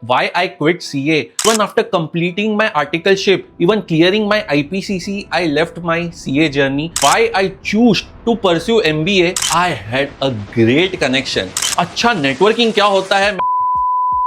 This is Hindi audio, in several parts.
why I quit CA. Even after completing my articleship, even clearing my IPCC, I left my CA journey. Why I choose to pursue MBA, I had a great connection. अच्छा networking क्या होता है?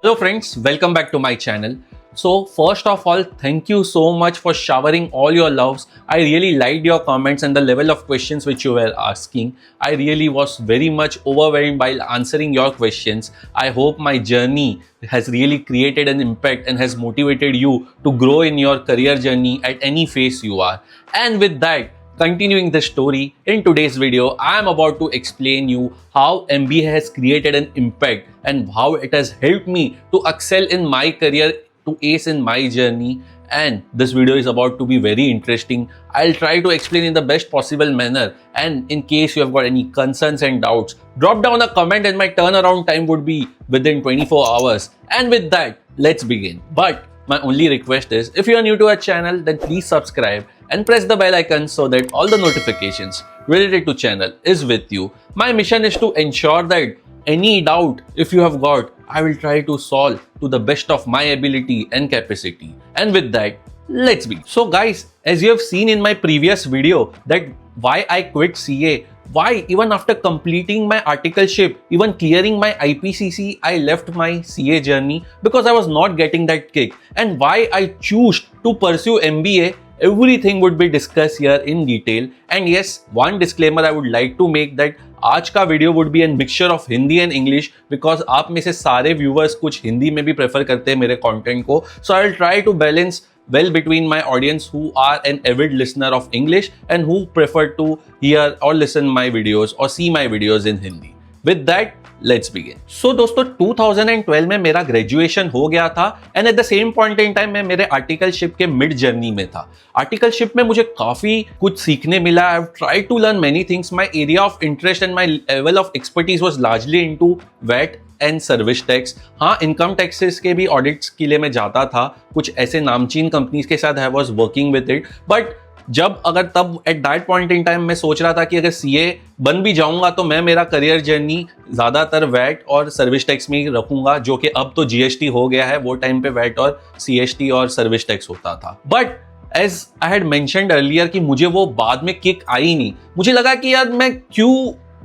Hello friends, welcome back to my channel. So first of all, thank you so much for showering all your loves. I really liked your comments and the level of questions which you were asking. I really was very much overwhelmed while answering your questions. I hope my journey has really created an impact and has motivated you to grow in your career journey at any phase you are. And with that, continuing the story, in today's video, I am about to explain you how MBA has created an impact and how it has helped me to excel in my career, to ace in my journey. And this video is about to be very interesting. I'll try to explain in the best possible manner. And in case you have got any concerns and doubts, drop down a comment and my turnaround time would be within 24 hours. And with that, let's begin. But my only request is, if you are new to our channel, then please subscribe and press the bell icon so that all the notifications related to channel is with you. My mission is to ensure that any doubt if you have got, I will try to solve to the best of my ability and capacity. And with that, let's begin. So guys, as you have seen in my previous video that why I quit CA, why even after completing my articleship, even clearing my IPCC, I left my CA journey because I was not getting that kick, and why I choose to pursue MBA. Everything would be discussed here in detail. And yes, one disclaimer I would like to make that आज का video would be an mixture of Hindi and English, because आप में से सारे व्यूवर्स कुछ हिंदी में भी प्रेफर करते हैं मेरे कंटेंट को. So I will try to balance well between my audience who are an avid listener of English and who prefer to hear or listen my videos or see my videos in Hindi. With that, let's begin. So दोस्तों 2012 में मेरा ग्रेजुएशन हो गया था and at the same point in time मैं मेरे आर्टिकलशिप के मिड जर्नी में था. आर्टिकलशिप में मुझे काफी कुछ सीखने मिला. I have tried to learn many things. My area of interest and my level of expertise was largely into VAT and service tax. हाँ, इनकम टैक्सेस के भी ऑडिट्स के लिए मैं जाता था. कुछ ऐसे नामचीन कंपनीज के साथ I was working with it. But जब अगर तब at that point in time मैं सोच रहा था कि अगर सीए बन भी जाऊंगा तो मैं मेरा करियर जर्नी ज्यादातर वैट और सर्विस टैक्स में ही रखूंगा, जो कि अब तो जीएसटी हो गया है. वो टाइम पे वैट और सीएसटी और सर्विस टैक्स होता था. But as I had mentioned earlier कि मुझे वो बाद में किक आई नहीं. मुझे लगा कि यार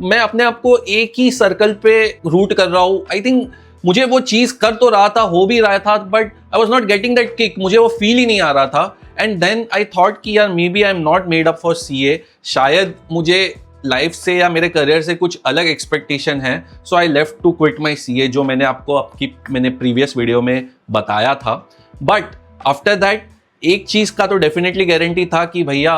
मैं अपने आप को एक ही सर्कल पे रूट कर रहा हूं. आई थिंक मुझे वो चीज कर तो रहा था, हो भी रहा था, but I was not getting that kick. मुझे वो फील ही नहीं आ रहा था. एंड देन आई थॉट कि यार maybe I am not made up for CA. शायद मुझे लाइफ से या मेरे करियर से कुछ अलग एक्सपेक्टेशन है. So I left to quit my CA, जो मैंने आपको मैंने प्रीवियस वीडियो में बताया था. बट आफ्टर दैट एक चीज का तो डेफिनेटली गारंटी था कि भैया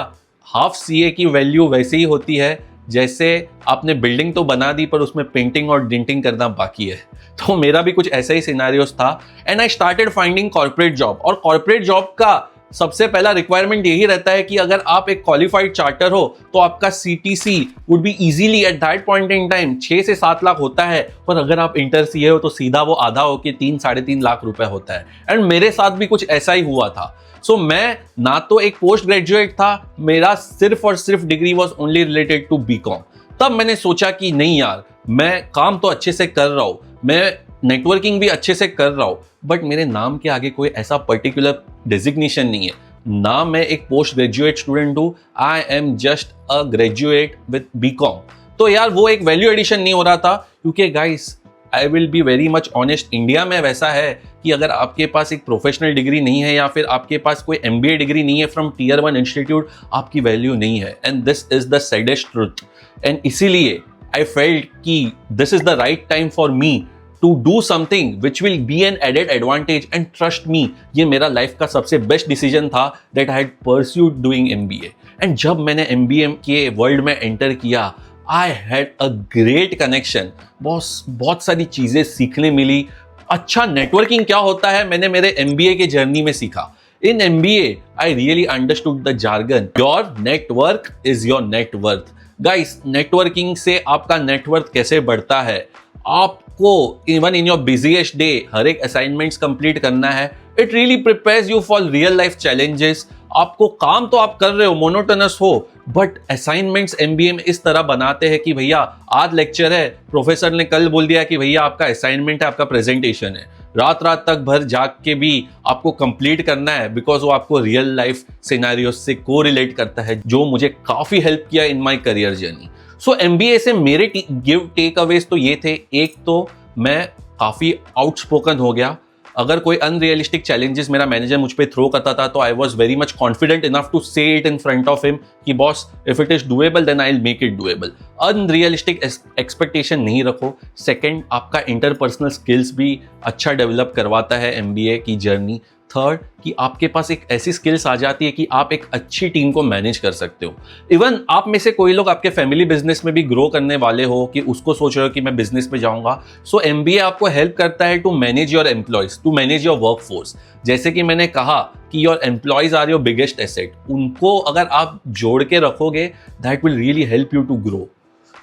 हाफ सीए की वैल्यू वैसे ही होती है जैसे आपने बिल्डिंग तो बना दी पर उसमें पेंटिंग और डेंटिंग करना बाकी है. तो मेरा भी कुछ ऐसा ही सिनेरियोस था. And I started finding corporate job. और कॉर्पोरेट जॉब का सबसे पहला रिक्वायरमेंट यही रहता है कि अगर आप एक क्वालिफाइड चार्टर हो तो आपका CTC would be easily at that point in time 6 से 7 लाख होता है. पर अगर आप इंटर सीए हो तो सीधा वो आधा हो के 3-3.5 लाख रुपए होता है. एंड मेरे साथ भी कुछ ऐसा ही हुआ था. सो मैं ना तो एक पोस्ट ग्रेजुएट था, मेरा सिर्फ और सिर्फ degree was only related to BCom. तब मैंने सोचा कि नहीं यार, मैं काम तो अच्छे से कर रहा हूं, मैं नेटवर्किंग भी अच्छे से कर रहा हूं, बट मेरे नाम के आगे कोई ऐसा पर्टिकुलर डेजिग्नेशन नहीं है. ना मैं एक पोस्ट ग्रेजुएट स्टूडेंट हूं, I am just a graduate with BCom. तो यार वो एक वैल्यू एडिशन नहीं हो रहा था. क्योंकि guys, I will be very much honest, India में वैसा है कि अगर आपके पास एक प्रोफेशनल डिग्री नहीं है या फिर आपके पास कोई एमबीए डिग्री नहीं है फ्रॉम टियर 1 इंस्टीट्यूट, आपकी वैल्यू नहीं है. And this is the saddest truth. And इसीलिए आई फेल्ट कि this is the right time for me to do something which will be an added advantage. And trust me, ये मेरा लाइफ का सबसे बेस्ट डिसीजन था that I had pursued doing MBA. And जब मैंने एमबीए के वर्ल्ड में एंटर किया, I had a great connection. बहुत सारी चीजें सीखने मिली. अच्छा नेटवर्किंग क्या होता है मैंने मेरे एमबीए के जर्नी में सीखा. In MBA I really understood the jargon. Your network is your net worth. Guys, networking से आपका नेटवर्थ कैसे बढ़ता है. आपको even in your busiest day हर एक असाइनमेंट्स कंप्लीट करना है. It really prepares you for real life challenges. आपको काम तो आप कर रहे हो, मोनोटोनस हो, बट असाइनमेंट्स एमबीए में इस तरह बनाते हैं कि भैया आज लेक्चर है, प्रोफेसर ने कल बोल दिया कि भैया आपका असाइनमेंट है, आपका प्रेजेंटेशन है. रात रात तक भर जाग के भी आपको कंप्लीट करना है, बिकॉज वो आपको रियल लाइफ सिनेरियो से को रिलेट करता है, जो मुझे काफी हेल्प किया in my career journey. So MBA से मेरे गिव टेक अवेज तो ये थे, एक तो मैं काफी आउटस्पोकन हो गया। अगर कोई अनरियलिस्टिक चैलेंजेस मेरा मैनेजर मुझ पे थ्रो करता था तो I was very much confident enough to say it in front of him कि boss if it is doable then I will make it doable. Unrealistic expectation नहीं रखो। सेकंड, आपका इंटरपर्सनल स्किल्स भी अच्छा डेवलप करवाता है MBA की जर्नी। थर्ड, कि आपके पास एक ऐसी स्किल्स आ जाती है कि आप एक अच्छी टीम को मैनेज कर सकते हो। इवन आप में से कोई लोग आपके फैमिली बिजनेस में भी ग्रो करने वाले हो कि उसको सोच रहे हो कि मैं बिजनेस में जाऊंगा, सो MBA आपको हेल्प करता है to manage your employees, to manage your work force. जैसे कि मैंने कहा कि your employees are your biggest asset, उनको अगर आप जोड़ के रखोगे that will really help you to grow.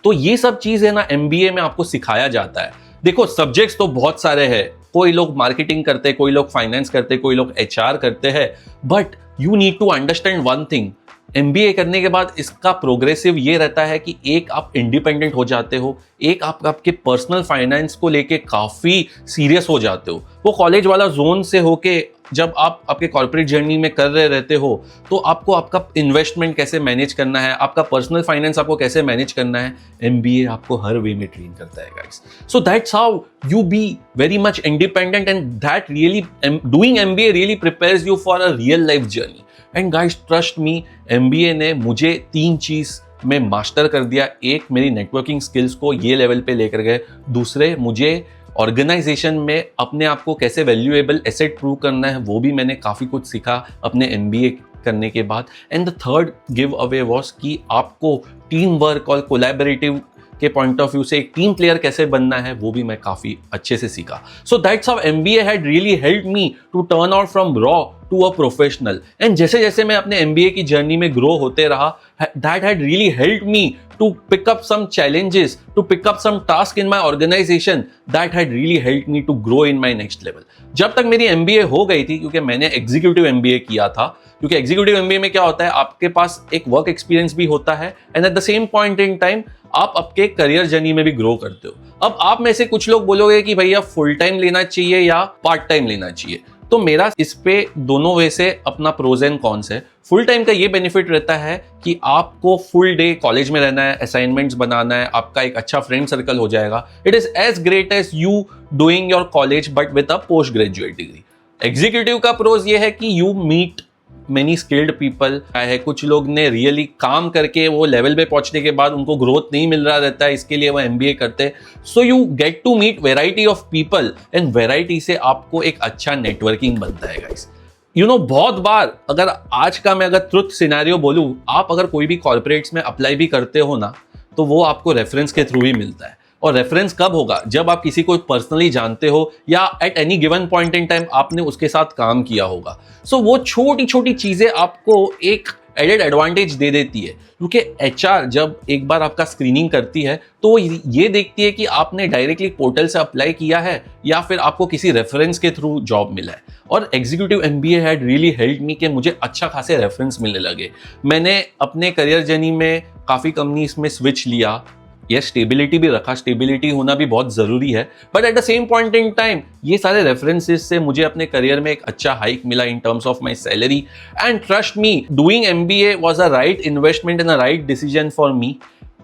तो ये सब चीज है ना MBA में आपको सिखाया जाता है। देखो सब्जेक्ट्स तो बहुत सारे हैं, कोई लोग मार्केटिंग करते हैं, कोई लोग फाइनेंस करते हैं, कोई लोग HR करते हैं, but you need to understand one thing. MBA करने के बाद इसका प्रोग्रेसिव ये रहता है कि एक आप इंडिपेंडेंट हो जाते हो, एक आप आपके पर्सनल फाइनेंस को लेके काफी सीरियस हो जाते हो। वो कॉलेज वाला जोन से होके जब आप आपके कॉर्पोरेट जर्नी में कर रहे रहते हो तो आपको आपका इन्वेस्टमेंट कैसे मैनेज करना है, आपका पर्सनल फाइनेंस आपको कैसे मैनेज करना है, MBA आपको हर वे में ट्रेन करता है guys. So that's how you be very much independent and that really doing MBA really prepares you for a real life journey. And guys trust me, MBA ने मुझे 3 चीज में मास्टर कर दिया। एक, मेरी नेटवर्किंग स्किल्स को ये लेवल पे लेकर गए। दूसरे, मुझे ऑर्गेनाइजेशन में अपने आप को कैसे वैल्यूएबल एसेट प्रूव करना है, वो भी मैंने काफ़ी कुछ सीखा अपने MBA करने के बाद। And the third give away was कि आपको टीम वर्क और कोलैबोरेटिव के पॉइंट ऑफ व्यू से एक टीम प्लेयर कैसे बनना है, वो भी मैं काफ़ी अच्छे से सीखा। So that's how MBA had really helped me to turn out from raw to a professional. And जैसे जैसे मैं अपने MBA की जर्नी में ग्रो होते रहा, that had really helped me to pick up some challenges, to pick up some task in my organization that had really helped me to grow in my next level. जब तक मेरी MBA हो गई थी, क्योंकि मैंने एग्जीक्यूटिव MBA किया था, क्योंकि एग्जीक्यूटिव MBA में क्या होता है, आपके पास एक वर्क एक्सपीरियंस भी होता है and at the same point in time आप आपके करियर जर्नी में भी ग्रो करते हो। अब आप में से कुछ लोग बोलोगे कि भैया फुल टाइम लेना चाहिए या पार्ट टाइम लेना चाहिए, तो मेरा इस पे दोनों वे से अपना प्रोज एंड कॉन्स है। फुल टाइम का ये बेनिफिट रहता है कि आपको फुल डे कॉलेज में रहना है, असाइनमेंट्स बनाना है, आपका एक अच्छा फ्रेंड सर्कल हो जाएगा। It is as great as you doing your college but with a post graduate degree. Executive का प्रोज ये है कि you meet many skilled people है। कुछ लोग ने रियली काम करके वो लेवल पे पहुंचने के बाद उनको ग्रोथ नहीं मिल रहा रहता है, इसके लिए वो MBA करते हैं। So you get to meet variety of people and variety से आपको एक अच्छा नेटवर्किंग बनता है गाइस। यू नो, बहुत बार अगर आज का मैं अगर ट्रुथ सिनेरियो बोलूं, आप अगर कोई भी कॉर्पोरेट्स में अप्लाई भी करते हो ना, तो वो आपको रेफरेंस के थ्रू ही मिलता है। और रेफरेंस कब होगा? जब आप किसी को पर्सनली जानते हो या at any given point in time आपने उसके साथ काम किया होगा। सो वो छोटी छोटी चीजें आपको एक एडेड एडवांटेज दे देती है, क्योंकि HR जब एक बार आपका स्क्रीनिंग करती है तो वो ये देखती है कि आपने डायरेक्टली पोर्टल से अप्लाई किया है या फिर आपको किसी रेफरेंस के थ्रू जॉब मिला है। और executive MBA had really help me कि मुझे अच्छा खासे रेफरेंस मिलने लगे। मैंने अपने करियर जर्नी में काफ़ी कंपनीज में स्विच लिया, ये स्टेबिलिटी भी रखा, स्टेबिलिटी होना भी बहुत जरूरी है, but at the same point in time ये सारे रेफरेंसेस से मुझे अपने करियर में एक अच्छा हाइक मिला in terms of my salary. And trust me, doing MBA was a right investment and a right decision for me.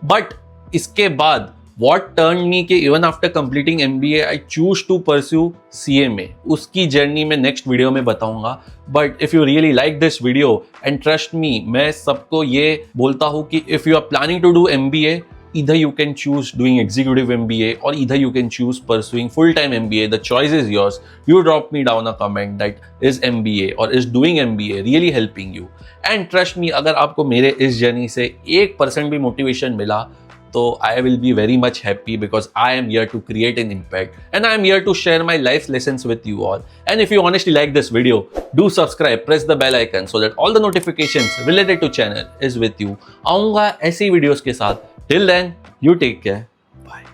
But इसके बाद what turned me कि even after completing MBA I choose to pursue CMA, उसकी जर्नी में नेक्स्ट वीडियो में बताऊंगा। But if you really like this video and trust me, मैं सबको ये बोलता हूँ कि if you are planning to do MBA, either you can choose doing executive MBA or either you can choose pursuing full-time MBA. The choice is yours. You drop me down a comment that is MBA or is doing MBA really helping you. And trust me, अगर आपको मेरे इस जर्नी से 1% भी मोटिवेशन मिला तो I will be very much happy because I am here to create an impact and I am here to share my life lessons with you all. And if you honestly like this video, do subscribe, press the bell icon so that all the notifications related to channel is with you. आऊँगा ऐसी वीडियोस के साथ. Till then, you take care.